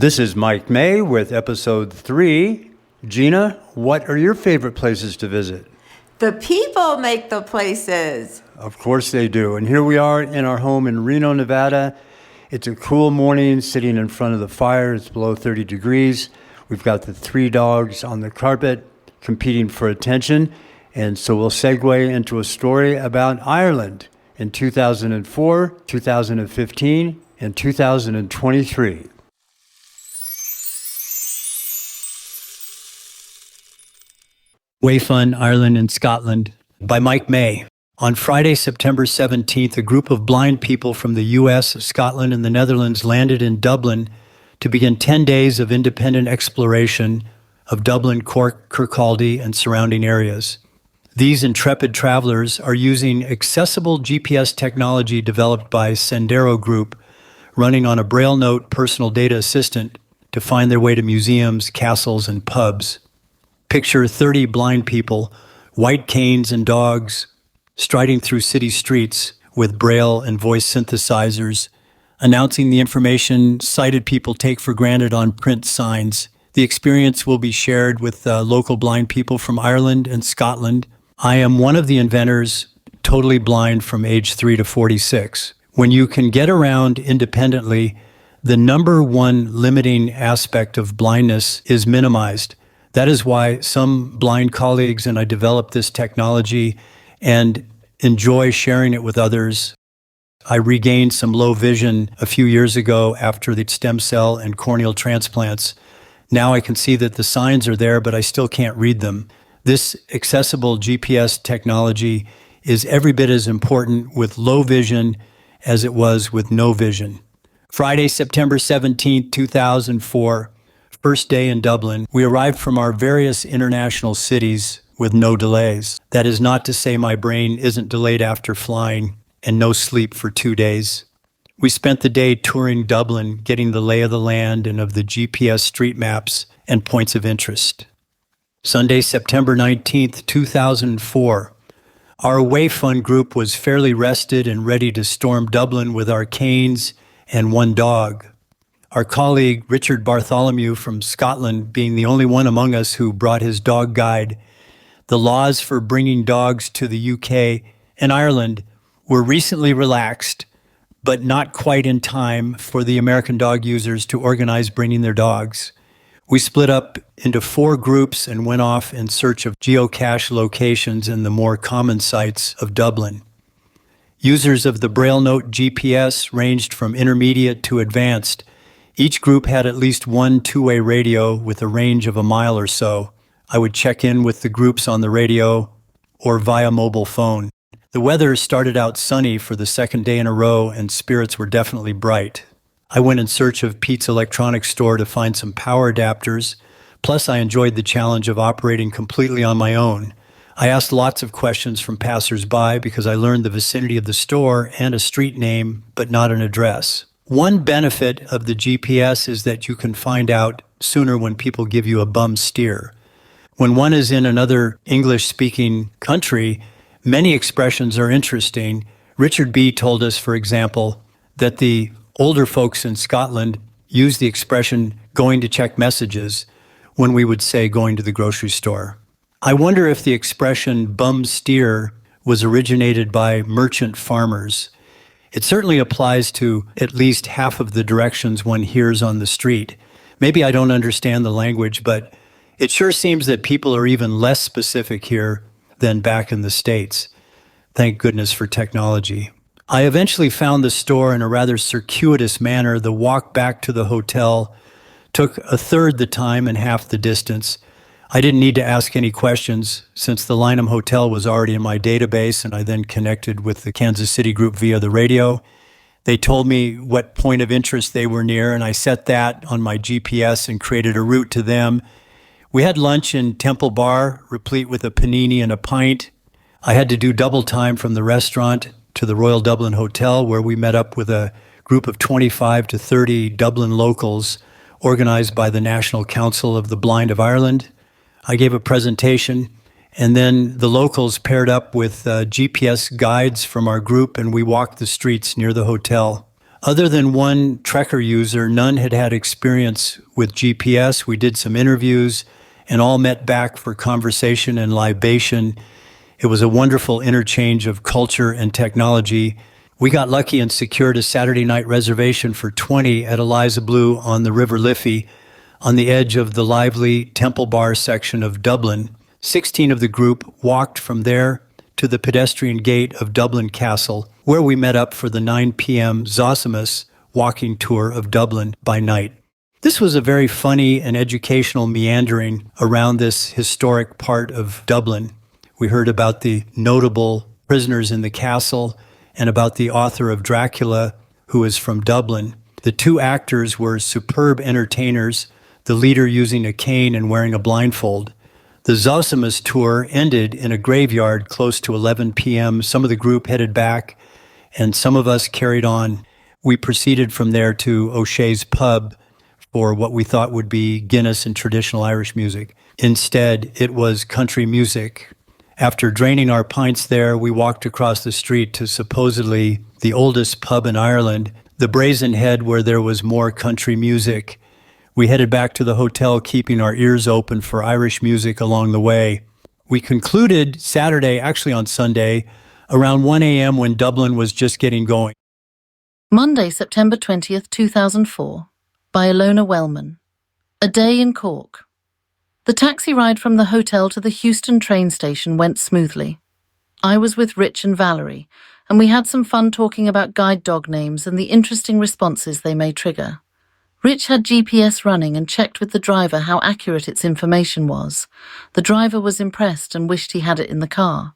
This is Mike May with episode 3. Gena, what are your favorite places to visit? The people make the places. Of course they do. And here we are in our home in Reno, Nevada. It's a cool morning sitting in front of the fire. It's below 30 degrees. We've got the 3 dogs on the carpet competing for attention. And so we'll segue into a story about Ireland in 2004, 2015, and 2023. WayFun, Ireland and Scotland by Mike May. On Friday, September 17th, a group of blind people from the U.S., Scotland, and the Netherlands landed in Dublin to begin 10 days of independent exploration of Dublin, Cork, Kirkcaldy, and surrounding areas. These intrepid travelers are using accessible GPS technology developed by Sendero Group, running on a Braille Note personal data assistant to find their way to museums, castles, and pubs. Picture 30 blind people, white canes and dogs, striding through city streets with Braille and voice synthesizers, announcing the information sighted people take for granted on print signs. The experience will be shared with local blind people from Ireland and Scotland. I am one of the inventors, totally blind from age 3 to 46. When you can get around independently, the number one limiting aspect of blindness is minimized. That is why some blind colleagues and I developed this technology and enjoy sharing it with others. I regained some low vision a few years ago after the stem cell and corneal transplants. Now I can see that the signs are there, but I still can't read them. This accessible GPS technology is every bit as important with low vision as it was with no vision. Friday, September 17, 2004, first day in Dublin. We arrived from our various international cities with no delays. That is not to say my brain isn't delayed after flying and no sleep for 2 days. We spent the day touring Dublin, getting the lay of the land and of the GPS street maps and points of interest. Sunday, September 19th, 2004. Our WayFun group was fairly rested and ready to storm Dublin with our canes and 1 dog. Our colleague, Richard Bartholomew from Scotland, being the only one among us who brought his dog guide. The laws for bringing dogs to the UK and Ireland were recently relaxed, but not quite in time for the American dog users to organize bringing their dogs. We split up into 4 groups and went off in search of geocache locations in the more common sites of Dublin. Users of the Braille Note GPS ranged from intermediate to advanced. Each group had at least 1 two-way radio with a range of a mile or so. I would check in with the groups on the radio or via mobile phone. The weather started out sunny for the 2nd day in a row and spirits were definitely bright. I went in search of Pete's electronics store to find some power adapters, plus I enjoyed the challenge of operating completely on my own. I asked lots of questions from passers-by because I learned the vicinity of the store and a street name, but not an address. One benefit of the GPS is that you can find out sooner when people give you a bum steer. When one is in another English-speaking country, many expressions are interesting. Richard B. told us, for example, that the older folks in Scotland use the expression going to check messages when we would say going to the grocery store. I wonder if the expression bum steer was originated by merchant farmers. It certainly applies to at least half of the directions one hears on the street. Maybe I don't understand the language, but it sure seems that people are even less specific here than back in the States. Thank goodness for technology. I eventually found the store in a rather circuitous manner. The walk back to the hotel took 1/3 the time and half the distance. I didn't need to ask any questions since the Lynham Hotel was already in my database, and I then connected with the Kansas City group via the radio. They told me what point of interest they were near, and I set that on my GPS and created a route to them. We had lunch in Temple Bar, replete with a panini and a pint. I had to do double time from the restaurant to the Royal Dublin Hotel, where we met up with a group of 25 to 30 Dublin locals organized by the National Council of the Blind of Ireland. I gave a presentation, and then the locals paired up with GPS guides from our group, and we walked the streets near the hotel. Other than one Trekker user, none had had experience with GPS. We did some interviews and all met back for conversation and libation. It was a wonderful interchange of culture and technology. We got lucky and secured a Saturday night reservation for 20 at Eliza Blue on the River Liffey, on the edge of the lively Temple Bar section of Dublin. 16 of the group walked from there to the pedestrian gate of Dublin Castle, where we met up for the 9 p.m. Zosimus walking tour of Dublin by night. This was a very funny and educational meandering around this historic part of Dublin. We heard about the notable prisoners in the castle and about the author of Dracula, who is from Dublin. The two actors were superb entertainers, the leader using a cane and wearing a blindfold. The Zosimus tour ended in a graveyard close to 11 p.m. Some of the group headed back, and some of us carried on. We proceeded from there to O'Shea's pub for what we thought would be Guinness and traditional Irish music. Instead, it was country music. After draining our pints there, we walked across the street to supposedly the oldest pub in Ireland, the Brazen Head, where there was more country music. We headed back to the hotel, keeping our ears open for Irish music along the way. We concluded Saturday, actually on Sunday, around 1 a.m. when Dublin was just getting going. Monday, September 20th, 2004, by Ilona Wellman. A day in Cork. The taxi ride from the hotel to the Houston train station went smoothly. I was with Rich and Valerie, and we had some fun talking about guide dog names and the interesting responses they may trigger. Rich had GPS running and checked with the driver how accurate its information was. The driver was impressed and wished he had it in the car.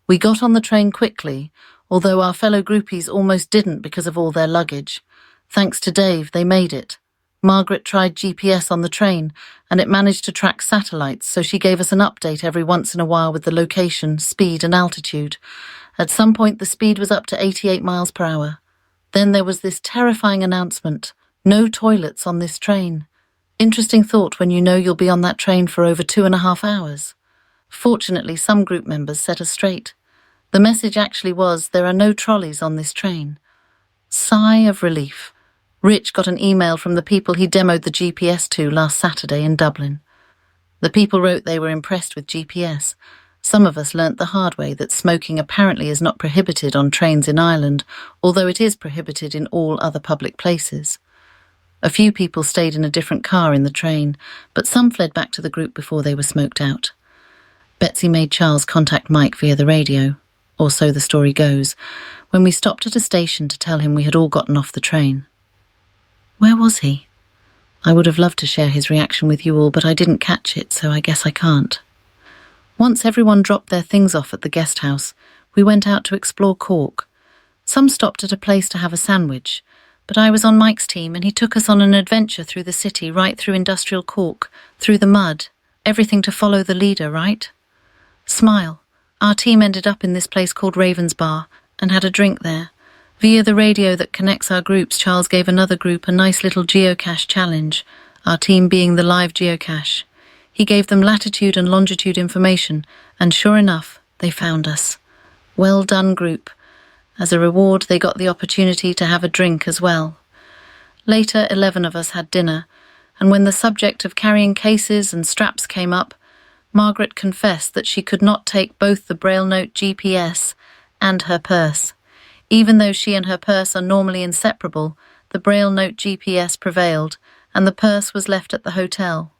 We got on the train quickly, although our fellow groupies almost didn't because of all their luggage. Thanks to Dave, they made it. Margaret tried GPS on the train, and it managed to track satellites, so she gave us an update every once in a while with the location, speed and altitude. At some point, the speed was up to 88 miles per hour. Then there was this terrifying announcement: no toilets on this train. Interesting thought when you know you'll be on that train for over 2.5 hours. Fortunately, some group members set us straight. The message actually was, there are no trolleys on this train. Sigh of relief. Rich got an email from the people he demoed the GPS to last Saturday in Dublin. The people wrote they were impressed with GPS. Some of us learnt the hard way that smoking apparently is not prohibited on trains in Ireland, although it is prohibited in all other public places. A few people stayed in a different car in the train, but some fled back to the group before they were smoked out. Betsy made Charles contact Mike via the radio, or so the story goes, when we stopped at a station to tell him we had all gotten off the train. Where was he? I would have loved to share his reaction with you all, but I didn't catch it, so I guess I can't. Once everyone dropped their things off at the guest house, we went out to explore Cork. Some stopped at a place to have a sandwich, but I was on Mike's team and he took us on an adventure through the city, right through industrial Cork, through the mud, everything to follow the leader, right? Smile. Our team ended up in this place called Raven's Bar and had a drink there. Via the radio that connects our groups, Charles gave another group a nice little geocache challenge, our team being the live geocache. He gave them latitude and longitude information, and sure enough, they found us. Well done, group. As a reward, they got the opportunity to have a drink as well. Later, 11 of us had dinner, and when the subject of carrying cases and straps came up, Margaret confessed that she could not take both the Braille Note GPS and her purse. Even though she and her purse are normally inseparable, the Braille Note GPS prevailed, and the purse was left at the hotel.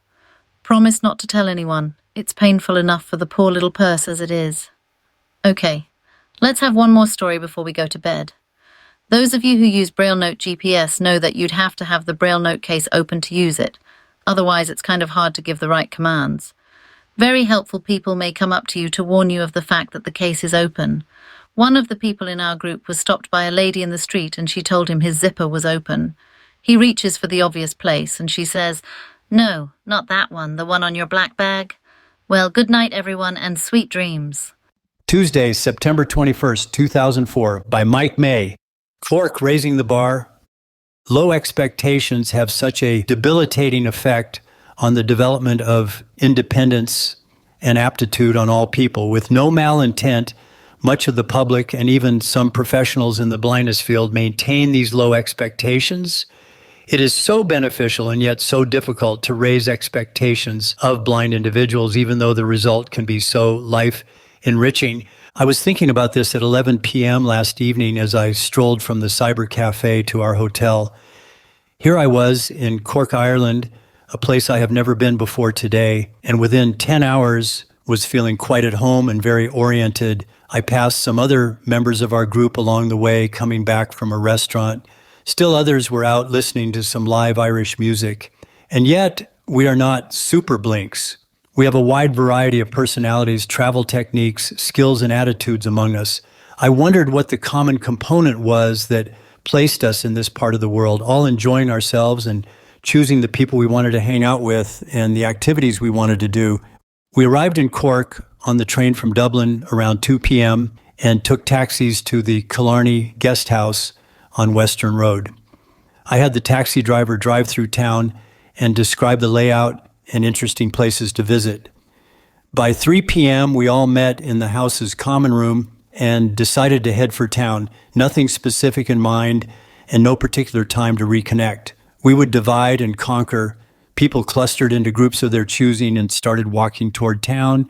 Promise not to tell anyone. It's painful enough for the poor little purse as it is. Okay, let's have one more story before we go to bed. Those of you who use Braille Note GPS know that you'd have to have the Braille Note case open to use it. Otherwise, it's kind of hard to give the right commands. Very helpful people may come up to you to warn you of the fact that the case is open. One of the people in our group was stopped by a lady in the street and she told him his zipper was open. He reaches for the obvious place and she says, "No, not that one, the one on your black bag. Well, good night, everyone, and sweet dreams." Tuesday, September 21st, 2004, by Mike May. Cork raising the bar. Low expectations have such a debilitating effect on the development of independence and aptitude on all people. With no malintent, Much of the public and even some professionals in the blindness field maintain these low expectations. It is so beneficial and yet so difficult to raise expectations of blind individuals, even though the result can be so life enriching. I was thinking about this at 11 p.m. last evening as I strolled from the cyber cafe to our hotel. Here I was in Cork, Ireland, a place I have never been before today, and within 10 hours was feeling quite at home and very oriented. I passed some other members of our group along the way coming back from a restaurant. Still others were out listening to some live Irish music. And yet, we are not super blinks. We have a wide variety of personalities, travel techniques, skills, and attitudes among us. I wondered what the common component was that placed us in this part of the world, all enjoying ourselves and choosing the people we wanted to hang out with and the activities we wanted to do. We arrived in Cork on the train from Dublin around 2 p.m. and took taxis to the Killarney guest house on Western Road. I had the taxi driver drive through town and describe the layout and interesting places to visit. By 3 p.m., we all met in the house's common room and decided to head for town. Nothing specific in mind and no particular time to reconnect. We would divide and conquer. People clustered into groups of their choosing and started walking toward town.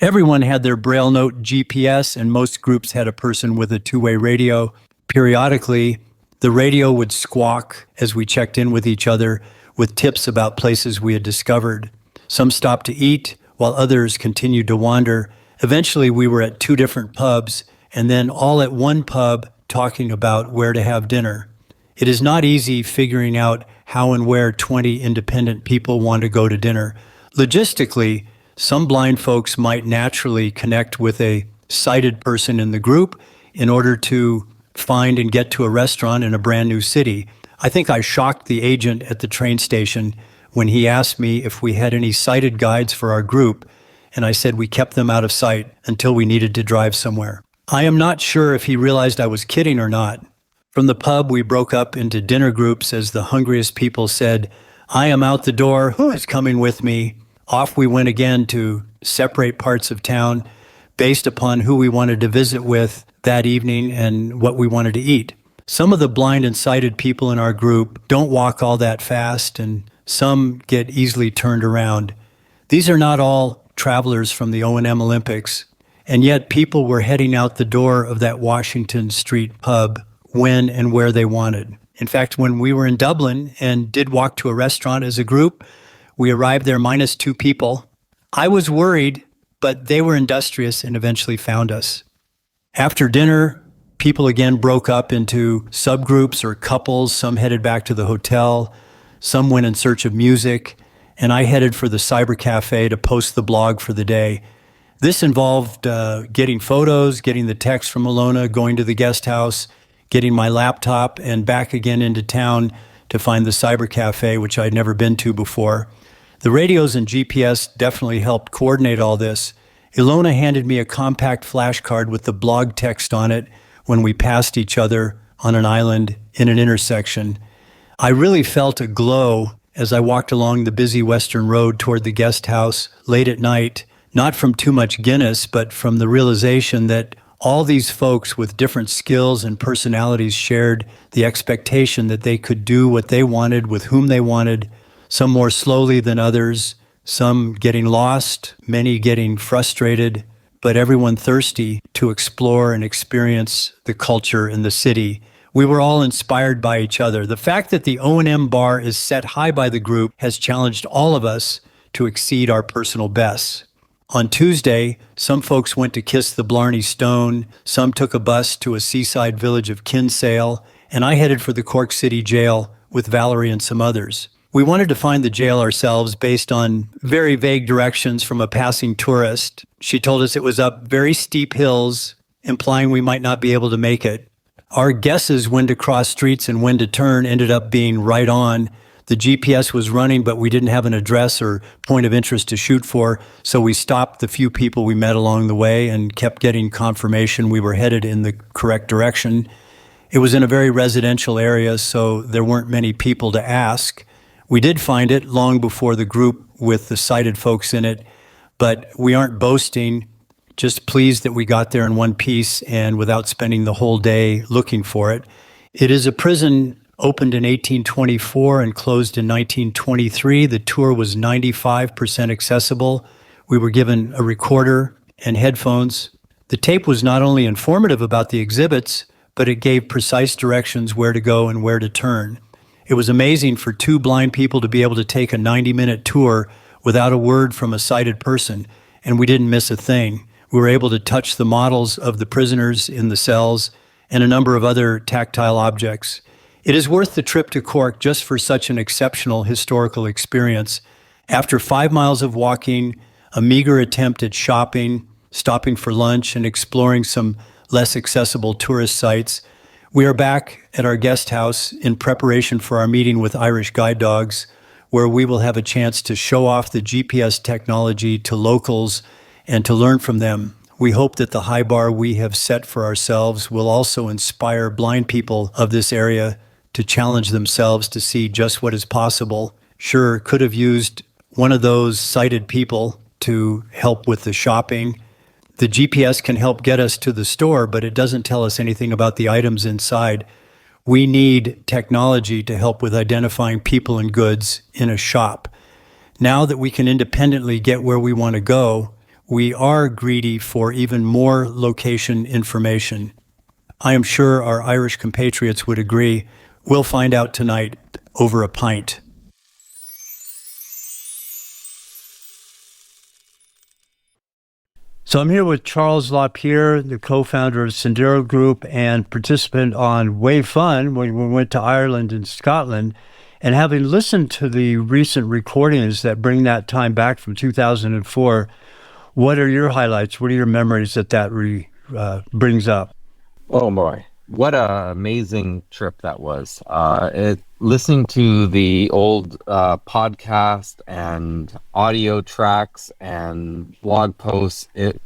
Everyone had their Braille note GPS, and most groups had a person with a two-way radio. Periodically, the radio would squawk as we checked in with each other with tips about places we had discovered. Some stopped to eat, while others continued to wander. Eventually, we were at 2 different pubs, and then all at one pub talking about where to have dinner. It is not easy figuring out how and where 20 independent people want to go to dinner. Logistically, some blind folks might naturally connect with a sighted person in the group in order to find and get to a restaurant in a brand new city. I think I shocked the agent at the train station when he asked me if we had any sighted guides for our group, and I said we kept them out of sight until we needed to drive somewhere. I am not sure if he realized I was kidding or not. From the pub, we broke up into dinner groups as the hungriest people said, "I am out the door, who is coming with me?" Off we went again to separate parts of town based upon who we wanted to visit with that evening and what we wanted to eat. Some of the blind and sighted people in our group don't walk all that fast, and some get easily turned around. These are not all travelers from the O&M Olympics, and yet people were heading out the door of that Washington Street pub when and where they wanted. In fact, when we were in Dublin and did walk to a restaurant as a group, we arrived there minus 2 people. I was worried, but they were industrious and eventually found us. After dinner, people again broke up into subgroups or couples. Some headed back to the hotel, some went in search of music, and I headed for the cyber cafe to post the blog for the day. This involved getting photos, getting the text from Alona, going to the guest house, getting my laptop, and back again into town to find the cyber cafe, which I'd never been to before. The radios and GPS definitely helped coordinate all this. Ilona handed me a compact flashcard with the blog text on it when we passed each other on an island in an intersection. I really felt a glow as I walked along the busy Western Road toward the guest house late at night, not from too much Guinness, but from the realization that all these folks with different skills and personalities shared the expectation that they could do what they wanted with whom they wanted, some more slowly than others, some getting lost, many getting frustrated, but everyone thirsty to explore and experience the culture in the city. We were all inspired by each other. The fact that the O&M bar is set high by the group has challenged all of us to exceed our personal bests. On Tuesday, some folks went to kiss the Blarney Stone, some took a bus to a seaside village of Kinsale, and I headed for the Cork City Jail with Valerie and some others. We wanted to find the jail ourselves based on very vague directions from a passing tourist. She told us it was up very steep hills, implying we might not be able to make it. Our guesses when to cross streets and when to turn ended up being right on. The GPS was running, but we didn't have an address or point of interest to shoot for, so we stopped the few people we met along the way and kept getting confirmation we were headed in the correct direction. It was in a very residential area, so there weren't many people to ask. We did find it long before the group with the sighted folks in it, but we aren't boasting. Just pleased that we got there in one piece and without spending the whole day looking for it. It is a prison opened in 1824 and closed in 1923. The tour was 95% accessible. We were given a recorder and headphones. The tape was not only informative about the exhibits, but it gave precise directions where to go and where to turn. It was amazing for two blind people to be able to take a 90-minute tour without a word from a sighted person, and we didn't miss a thing. We were able to touch the models of the prisoners in the cells and a number of other tactile objects. It is worth the trip to Cork just for such an exceptional historical experience. After 5 miles of walking, a meager attempt at shopping, stopping for lunch, and exploring some less accessible tourist sites, we are back at our guest house in preparation for our meeting with Irish guide dogs, where we will have a chance to show off the GPS technology to locals and to learn from them. We hope that the high bar we have set for ourselves will also inspire blind people of this area to challenge themselves to see just what is possible. Sure, could have used one of those sighted people to help with the shopping. The GPS can help get us to the store, but it doesn't tell us anything about the items inside. We need technology to help with identifying people and goods in a shop. Now that we can independently get where we want to go, we are greedy for even more location information. I am sure our Irish compatriots would agree. We'll find out tonight over a pint. So I'm here with Charles LaPierre, the co-founder of Sendero Group and participant on WayFun when we went to Ireland and Scotland. And having listened to the recent recordings that bring that time back from 2004, what are your highlights? What are your memories that brings up? Oh boy, what an amazing trip that was. Listening to the old podcast and audio tracks and blog posts, it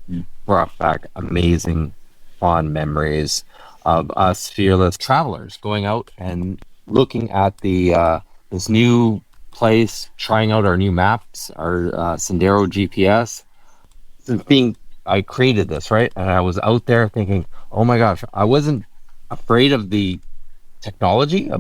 brought back amazing, fond memories of us fearless travelers going out and looking at the this new place, trying out our new maps, our Sendero GPS. I created this, right? And I was out there thinking, oh my gosh, I wasn't afraid of the technology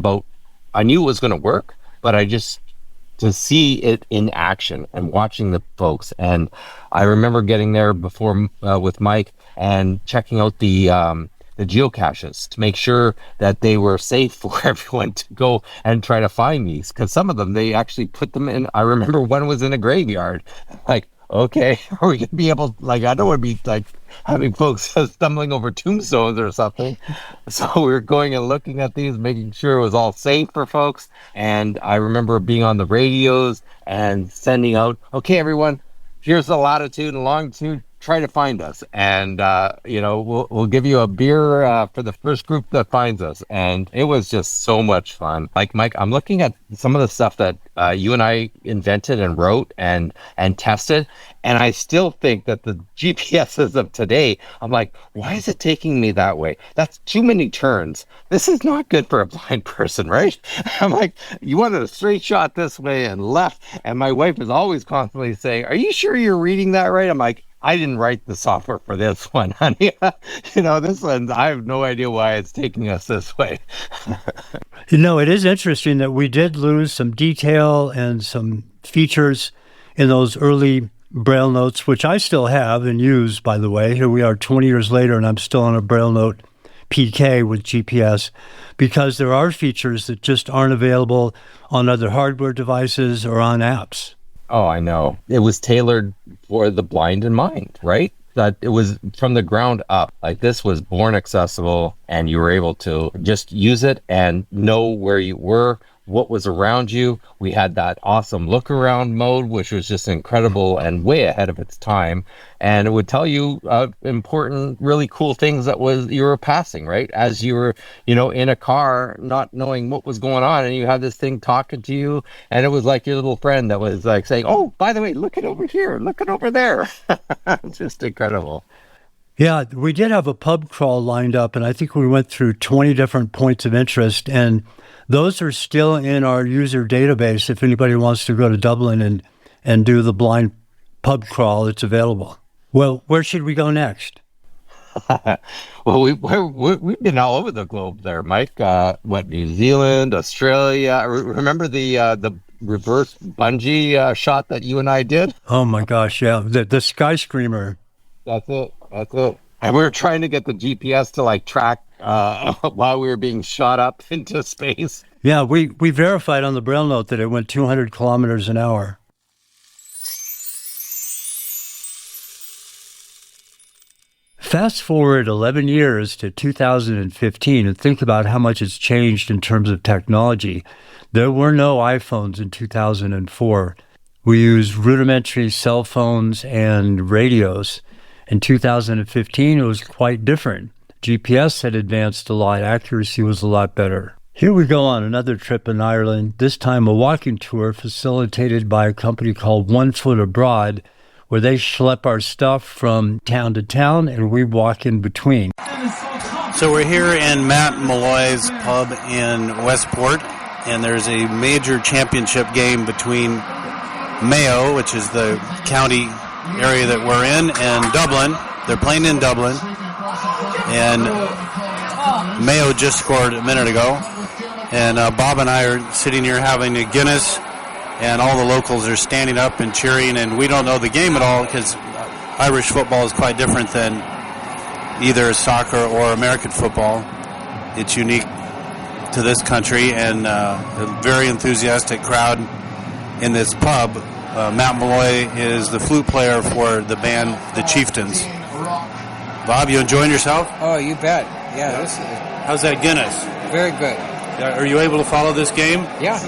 I knew it was going to work, but to see it in action and watching the folks. And I remember getting there before with Mike and checking out the geocaches to make sure that they were safe for everyone to go and try to find these. Because some of them, they actually put them in. I remember one was in a graveyard. Like, okay, are we going to be able, I don't want to be having folks stumbling over tombstones or something. So we were going and looking at these, making sure it was all safe for folks. And I remember being on the radios and sending out, okay, everyone, here's the latitude and longitude, try to find us. And, we'll give you a beer for the first group that finds us. And it was just so much fun. Like, Mike, I'm looking at some of the stuff that you and I invented and wrote and tested. And I still think that the GPSs of today, I'm like, why is it taking me that way? That's too many turns. This is not good for a blind person, right? I'm like, you wanted a straight shot this way and left. And my wife is always constantly saying, are you sure you're reading that right? I'm like, I didn't write the software for this one, honey. This one, I have no idea why it's taking us this way. It is interesting that we did lose some detail and some features in those early Braille notes, which I still have and use, by the way. Here we are 20 years later, and I'm still on a Braille note PK with GPS, because there are features that just aren't available on other hardware devices or on apps. Oh, I know. It was tailored for the blind in mind, right? That it was from the ground up. Like, this was born accessible, and you were able to just use it and know where you were, what was around you. We had that awesome look around mode, which was just incredible and way ahead of its time. And it would tell you important, really cool things that you were passing, right? As you were, in a car, not knowing what was going on, and you had this thing talking to you, and it was like your little friend that was like saying, oh, by the way, look it over here, look it over there. It's just incredible. Yeah, we did have a pub crawl lined up, and I think we went through 20 different points of interest, and those are still in our user database. If anybody wants to go to Dublin and do the blind pub crawl, it's available. Well, where should we go next? Well, we've been all over the globe there, Mike. New Zealand, Australia. Remember the reverse bungee shot that you and I did? Oh my gosh, yeah, the sky screamer. That's it. And we were trying to get the GPS to like track while we were being shot up into space. Yeah, we verified on the Braille note that it went 200 kilometers an hour. Fast forward 11 years to 2015 and think about how much it's changed in terms of technology. There were no iPhones in 2004. We used rudimentary cell phones and radios. In 2015, it was quite different. GPS had advanced a lot. Accuracy was a lot better. Here we go on another trip in Ireland, this time a walking tour facilitated by a company called 1 Foot Abroad, where they schlep our stuff from town to town and we walk in between. So we're here in Matt Malloy's pub in Westport, and there's a major championship game between Mayo, which is the county area that we're in, and Dublin. They're playing in Dublin, and Mayo just scored a minute ago, and Bob and I are sitting here having a Guinness, and all the locals are standing up and cheering, and we don't know the game at all because Irish football is quite different than either soccer or American football. It's unique to this country, and a very enthusiastic crowd in this pub. Matt Malloy is the flute player for the band The Chieftains. Bob, you enjoying yourself? Oh, you bet. Yeah, this is How's that Guinness? very good. Are you able to follow this game? Yeah.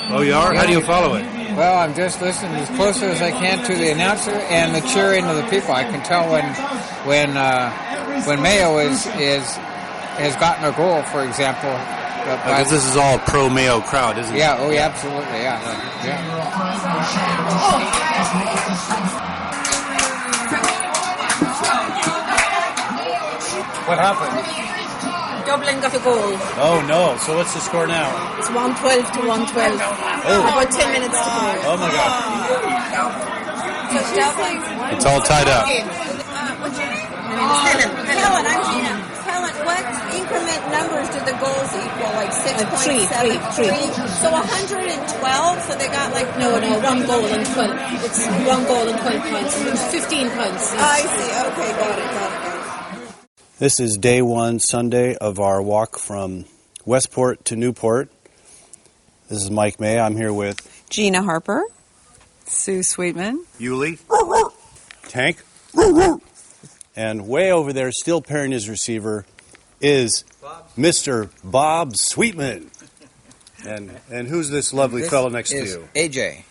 Oh, you are? Yeah. How do you follow it? Well, I'm just listening as closely as I can to the announcer and the cheering of the people. I can tell when Mayo has gotten a goal, for example. Because this is all a pro-Mayo crowd, isn't it? Yeah. Oh, yeah, absolutely. Yeah. What happened? Dublin got a goal. Oh, no. So what's the score now? It's 112 to 112. About 10 minutes to go. Oh, my God. So Dublin. It's all tied up. What's your name? Helen, I'm Gena. Helen, what increment numbers do the goals equal? Like 6.7? Three. So 112, so they got like... No, 1 goal and 12. It's 1 goal and 12 points. It's 15 points. I see. Okay, got it. This is day one, Sunday, of our walk from Westport to Newport. This is Mike May. I'm here with Gena Harper, Sue Sweetman, Yuli, Tank, and way over there, still pairing his receiver, is Mr. Bob Sweetman. And who's this lovely fellow next to you? AJ.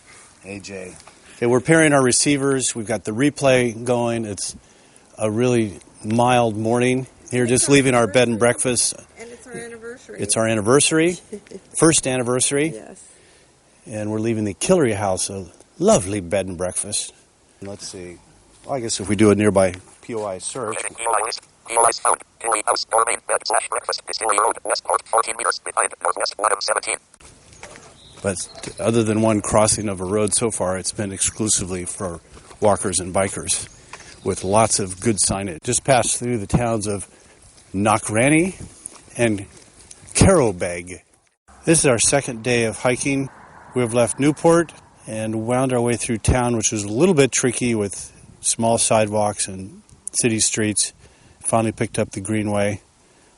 AJ. Okay, we're pairing our receivers. We've got the replay going. It's a really mild morning here, just leaving our bed and breakfast. and it's our anniversary. It's our anniversary, first anniversary, Yes. and we're leaving the Killery House, a lovely bed and breakfast. Let's see. Well, I guess if we do a nearby POI search. POI's found. Killery House, gourmet bed/breakfast, Distillery Road, Westport, 14 meters behind Northwest 117. But other than one crossing of a road so far, it's been exclusively for walkers and bikers, with lots of good signage. Just passed through the towns of Knockranny and Carrowbeg. This is our second day of hiking. We have left Newport and wound our way through town, which was a little bit tricky with small sidewalks and city streets. Finally picked up the Greenway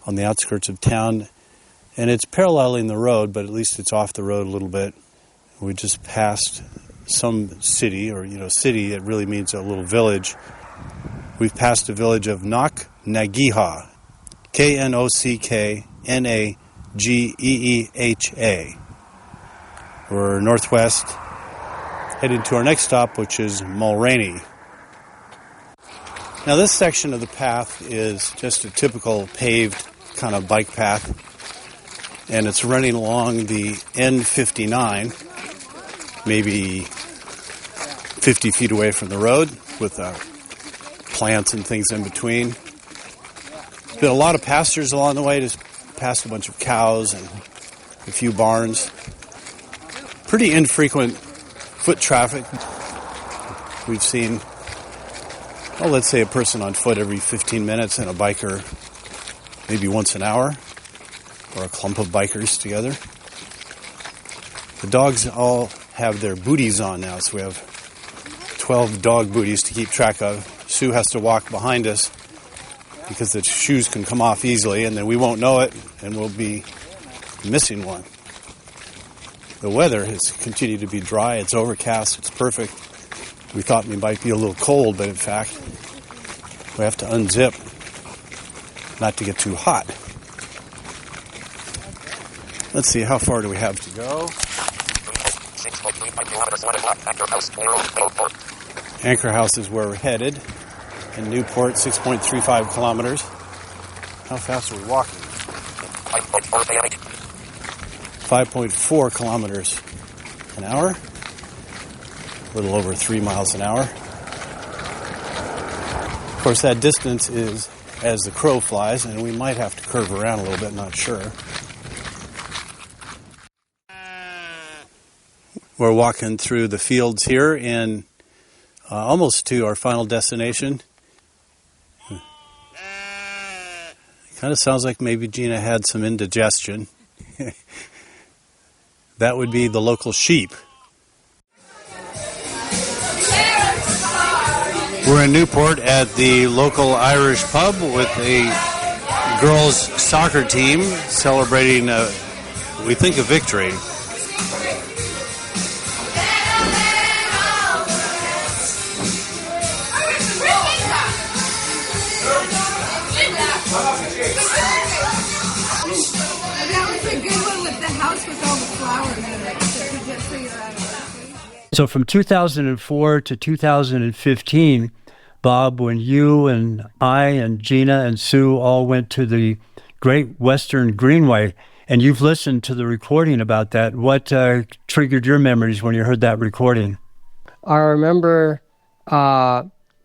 on the outskirts of town, and it's paralleling the road, but at least it's off the road a little bit. We just passed some city, or city, it really means a little village. We've passed the village of Knocknageeha, Knocknageeha. We're northwest, heading to our next stop, which is Mulraney. Now, this section of the path is just a typical paved kind of bike path, and it's running along the N59, maybe 50 feet away from the road, with plants and things in between. There's been a lot of pastures along the way, just past a bunch of cows and a few barns. Pretty infrequent foot traffic. We've seen let's say a person on foot every 15 minutes and a biker maybe once an hour, or a clump of bikers together. The dogs all have their booties on now, so we have 12 dog booties to keep track of. Sue has to walk behind us because the shoes can come off easily, and then we won't know it, and we'll be missing one. The weather has continued to be dry. It's overcast. It's perfect. We thought we might be a little cold, but in fact, we have to unzip not to get too hot. Let's see, how far do we have to go? 6.35 kilometers, 1 o'clock, Anchor House, Newport. Anchor House is where we're headed. In Newport, 6.35 kilometers. How fast are we walking? 5.4 km. 5.4 kilometers an hour. A little over 3 miles an hour. Of course, that distance is as the crow flies, and we might have to curve around a little bit, not sure. We're walking through the fields here and almost to our final destination. Kind of sounds like maybe Gena had some indigestion. That would be the local sheep. We're in Newport at the local Irish pub with a girls' soccer team celebrating, we think, a victory. So from 2004 to 2015, Bob, when you and I and Gena and Sue all went to the Great Western Greenway, and you've listened to the recording about that, what triggered your memories when you heard that recording? I remember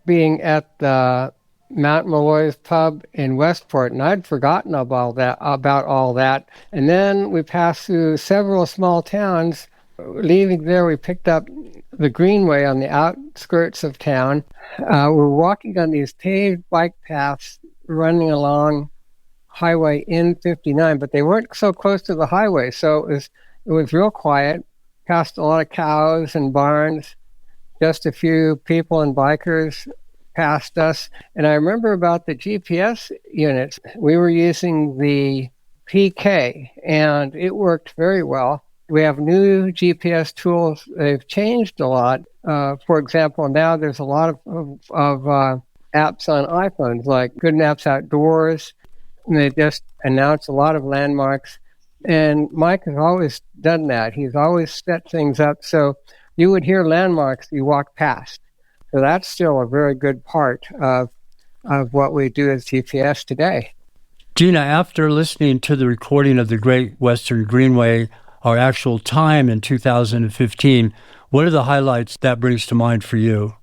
being at the Mount Malloy's pub in Westport, and I'd forgotten about all that. And then we passed through several small towns. Leaving there, we picked up the Greenway on the outskirts of town. We're walking on these paved bike paths running along Highway N59, but they weren't so close to the highway, so it was real quiet. Passed a lot of cows and barns. Just a few people and bikers passed us. And I remember about the GPS units. We were using the PK, and it worked very well. We have new GPS tools. They've changed a lot. For example, now there's a lot of apps on iPhones, like Good Maps Outdoors, and they just announce a lot of landmarks. And Mike has always done that. He's always set things up so you would hear landmarks you walk past. So that's still a very good part of what we do as GPS today. Gena, after listening to the recording of the Great Western Greenway, our actual time in 2015, what are the highlights that brings to mind for you?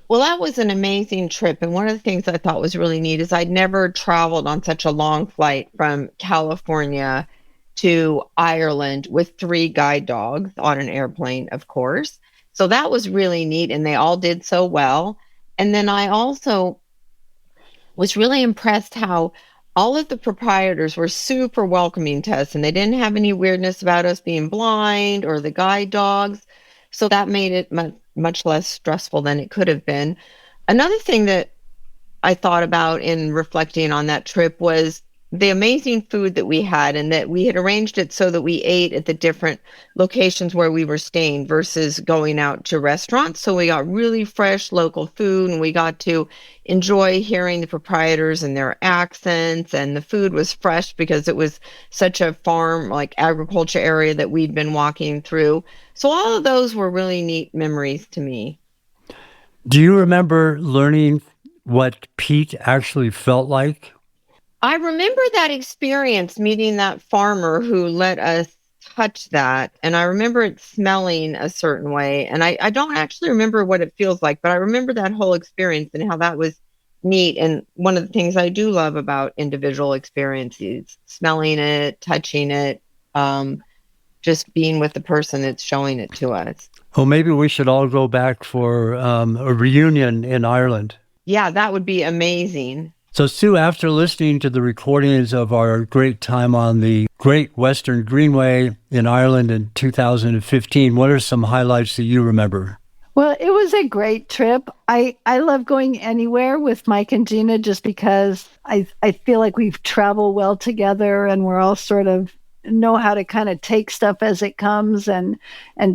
Well, that was an amazing trip. And one of the things I thought was really neat is I'd never traveled on such a long flight from California to Ireland with 3 guide dogs on an airplane, of course. So that was really neat, and they all did so well. And then I also was really impressed how all of the proprietors were super welcoming to us, and they didn't have any weirdness about us being blind or the guide dogs. So that made it much less stressful than it could have been. Another thing that I thought about in reflecting on that trip was the amazing food that we had, and that we had arranged it so that we ate at the different locations where we were staying versus going out to restaurants. So we got really fresh local food, and we got to enjoy hearing the proprietors and their accents, and the food was fresh because it was such a farm, like agriculture area that we'd been walking through. So all of those were really neat memories to me. Do you remember learning what peat actually felt like? I remember that experience, meeting that farmer who let us touch that. And I remember it smelling a certain way. And I don't actually remember what it feels like, but I remember that whole experience and how that was neat. And one of the things I do love about individual experiences, smelling it, touching it, just being with the person that's showing it to us. Well, maybe we should all go back for a reunion in Ireland. Yeah, that would be amazing. So, Sue, after listening to the recordings of our great time on the Great Western Greenway in Ireland in 2015, what are some highlights that you remember? Well, it was a great trip. I love going anywhere with Mike and Gena just because I feel like we've traveled well together and we're all sort of know how to kind of take stuff as it comes and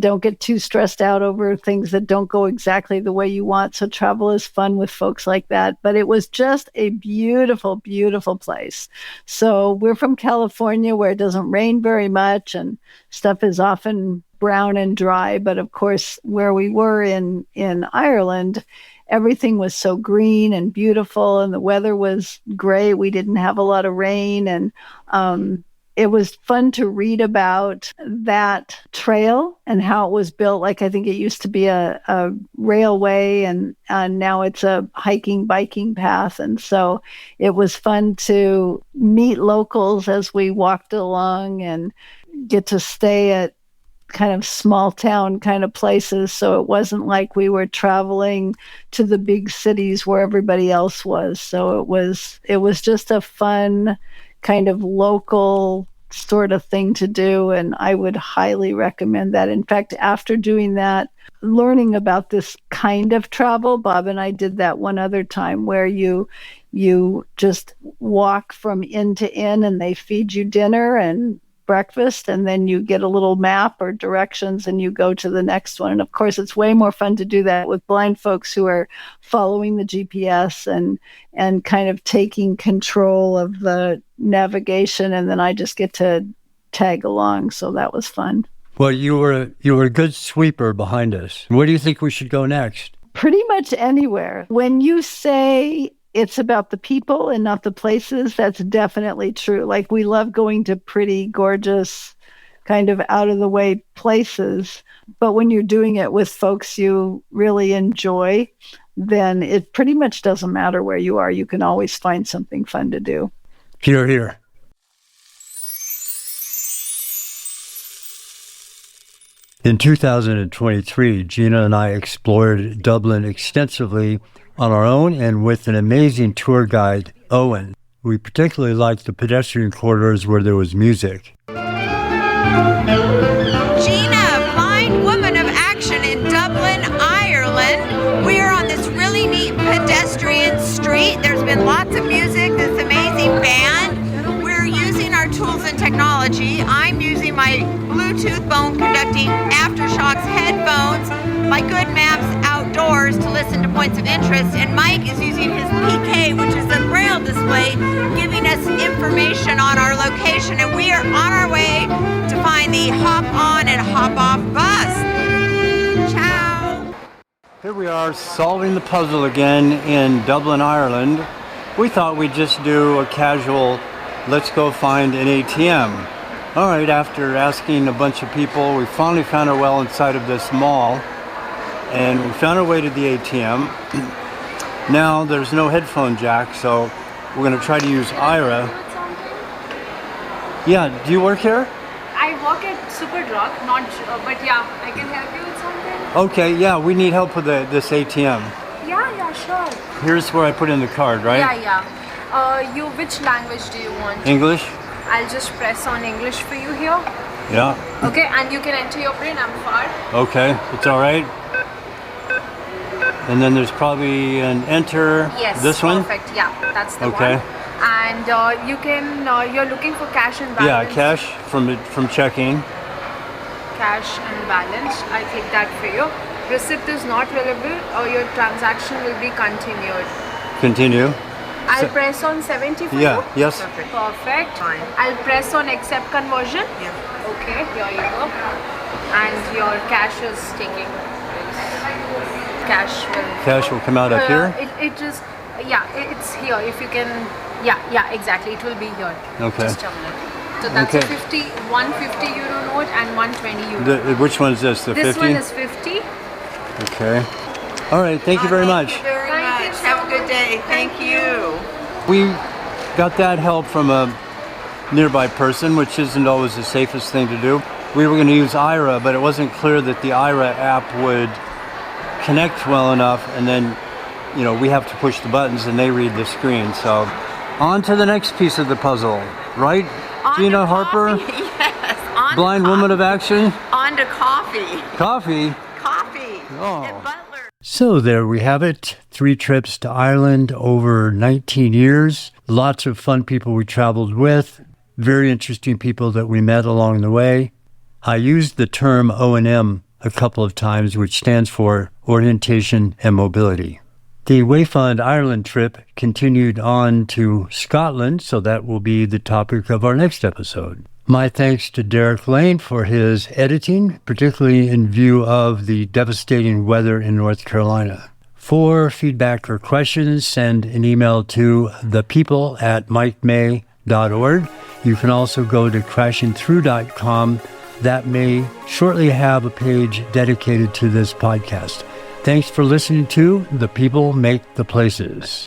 don't get too stressed out over things that don't go exactly the way you want. So travel is fun with folks like that. But it was just a beautiful, beautiful place. So we're from California where it doesn't rain very much and stuff is often brown and dry. But of course, where we were in Ireland, everything was so green and beautiful and the weather was great. We didn't have a lot of rain and it was fun to read about that trail and how it was built. Like, I think it used to be a railway and now it's a hiking, biking path. And so it was fun to meet locals as we walked along and get to stay at kind of small town kind of places. So it wasn't like we were traveling to the big cities where everybody else was. So it was just a fun kind of local sort of thing to do. And I would highly recommend that. In fact, after doing that, learning about this kind of travel, Bob and I did that one other time where you just walk from inn to inn and they feed you dinner and breakfast, and then you get a little map or directions and you go to the next one. And of course, it's way more fun to do that with blind folks who are following the GPS and kind of taking control of the navigation. And then I just get to tag along. So that was fun. Well, you were a good sweeper behind us. Where do you think we should go next? Pretty much anywhere. When you say it's about the people and not the places, that's definitely true. Like, we love going to pretty, gorgeous, kind of out of the way places. But when you're doing it with folks you really enjoy, then it pretty much doesn't matter where you are. You can always find something fun to do. Hear, hear. In 2023, Gena and I explored Dublin extensively on our own and with an amazing tour guide, Owen. We particularly liked the pedestrian corridors where there was music. Gena, blind woman of action in Dublin, Ireland. We are on this really neat pedestrian street. There's been lots of music, this amazing band. We're using our tools and technology. I'm using my Bluetooth bone conducting aftershocks headphones, my Good Maps outdoors to listen to points of interest, and Mike is using his PK, which is a braille display, giving us information on our location, and we are on our way to find the hop on and hop off bus. Ciao. Here we are solving the puzzle again in Dublin, Ireland. We thought we'd just do a casual, let's go find an ATM. All right, after asking a bunch of people, we finally found our way inside of this mall, and we found our way to the ATM. Now there's no headphone jack, so we're going to try to use Ira. Yeah, do you work here? I work at Superdrug, but yeah, I can help you with something. Okay, yeah, we need help with this ATM. Yeah, sure. Here's where I put in the card, right? Yeah. Which language do you want? English? I'll just press on English for you here. Yeah. Okay, and you can enter your PIN. I'm far. Okay, it's all right. And then there's probably an enter. Yes. This one? Perfect. Yeah, that's the one. Okay. And you can. You're looking for cash and balance. Yeah, cash from checking. Cash and balance. I click that for you. Receipt is not available, or your transaction will be continued. Continue. I'll press on 70 for you? Yeah, yes. Perfect. Fine. I'll press on accept conversion. Yeah. Okay, here you go. And your cash is taking place. Cash will come out up here? It just, it's here. If you can, exactly. It will be here. Okay. Just a minute. So that's a 150 euro note and 120 euro. Which one is this, the 50? This one is 50. Okay. All right, thank you very much. Thank you very much. Have a good day. Thank you. We got that help from a nearby person, which isn't always the safest thing to do. We were going to use Ira, but it wasn't clear that the Ira app would connect well enough and then we have to push the buttons and they read the screen. So on to the next piece of the puzzle, right? Gena, Harper? Yes. Blind woman of action? On to coffee. Coffee? Coffee. Oh. And Butler. So there we have it. 3 trips to Ireland over 19 years. Lots of fun people we traveled with. Very interesting people that we met along the way. I used the term O&M a couple of times, which stands for Orientation and Mobility. The WayFun Ireland trip continued on to Scotland, so that will be the topic of our next episode. My thanks to Derek Lane for his editing, particularly in view of the devastating weather in North Carolina. For feedback or questions, send an email to thepeople@mikemay.org. You can also go to crashingthrough.com. That may shortly have a page dedicated to this podcast. Thanks for listening to The People Make the Places.